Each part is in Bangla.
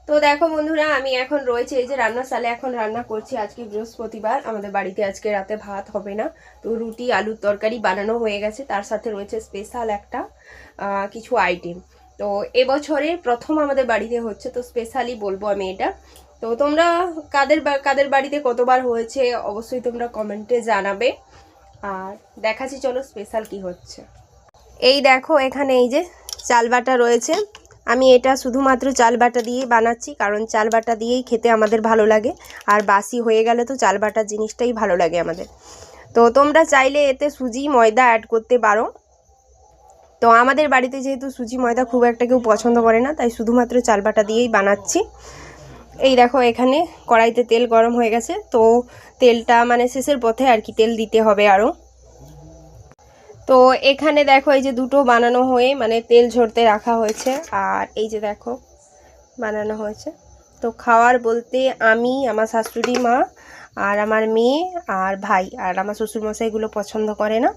তো দেখো বন্ধুরা, আমি এখন রয়েছে এই যে রান্নাশালে, এখন রান্না করছি। আজকে বৃহস্পতিবার, আমাদের বাড়িতে আজকে রাতে ভাত হবে না। তো রুটি আলুর তরকারি বানানো হয়ে গেছে, তার সাথে রয়েছে স্পেশাল একটা কিছু আইটেম। তো এবছরের প্রথম আমাদের বাড়িতে হচ্ছে, তো স্পেশালি বলবো আমি এটা। তো তোমরা কাদের বাড়িতে কতবার হয়েছে অবশ্যই তোমরা কমেন্টে জানাবে। আর দেখাচ্ছি চলো স্পেশাল কি হচ্ছে। এই দেখো এখানে এই যে চাল বাটা রয়েছে। আমি এটা শুধুমাত্র চাল বাটা দিয়েই বানাচ্ছি, কারণ চাল বাটা দিয়েই খেতে আমাদের ভালো লাগে। আর বাসি হয়ে গেলে তো চাল বাটার জিনিসটাই ভালো লাগে আমাদের। তো তোমরা চাইলে এতে সুজি ময়দা অ্যাড করতে পারো। তো আমাদের বাড়িতে যেহেতু সুজি ময়দা খুব একটা কেউ পছন্দ করে না, তাই শুধুমাত্র চাল বাটা দিয়েই বানাচ্ছি। এই দেখো এখানে কড়াইতে তেল গরম হয়ে গেছে, তো তেলটা মানে শেষের পথে আর কি, তেল দিতে হবে আরও। তো এখানে দেখো এই যে দুটো বানানো হয়ে মানে তেল ঝরতে রাখা হয়েছে, আর এই যে দেখো বানানো হয়েছে। তো খাওয়ার বলতে আমি, আমার শাশুড়ি মা, আর আমার মেয়ে আর ভাই, আর আমার শ্বশুরমশাইগুলো পছন্দ করে না।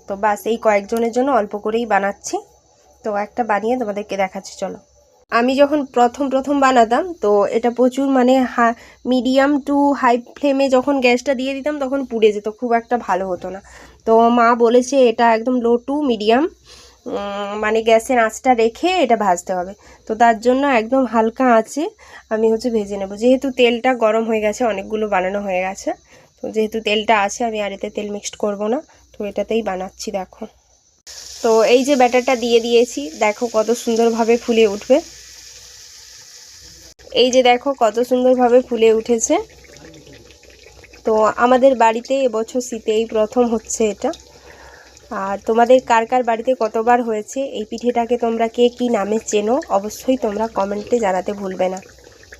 তো বাস এই কয়েকজনের জন্য অল্প করেই বানাচ্ছি। তো একটা বানিয়ে তোমাদেরকে দেখাচ্ছি চলো। আমি যখন প্রথম বানাতাম, তো এটা প্রচুর মানে মিডিয়াম টু হাই ফ্লেমে যখন গ্যাসটা দিয়ে দিতাম তখন পুড়ে যেত, খুব একটা ভালো হতো না। তো মা বলেছে এটা একদম লো টু মিডিয়াম মানে গ্যাসের আঁচটা রেখে এটা ভাজতে হবে। তো তার জন্য একদম হালকা আঁচে আমি হচ্ছে ভেজে নেব। যেহেতু তেলটা গরম হয়ে গেছে, অনেকগুলো বানানো হয়ে গেছে, তো যেহেতু তেলটা আছে আমি আর এতে তেল মিক্সড করব না, তো এটাতেই বানাচ্ছি দেখো। তো এই যে ব্যাটারটা দিয়ে দিয়েছি, দেখো কত সুন্দরভাবে ফুলে উঠবে। এই যে দেখো কত সুন্দরভাবে ফুলে উঠেছে। তো আমাদের বাড়িতে এবছর শীতে এই প্রথম হচ্ছে এটা। আর তোমাদের কার কার বাড়িতে কতবার হয়েছে এই পিঠেটাকে, তোমরা কে কী নামে চেনো অবশ্যই তোমরা কমেন্টে জানাতে ভুলবে না।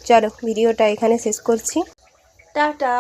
চলো ভিডিওটা এখানে শেষ করছি, টাটা।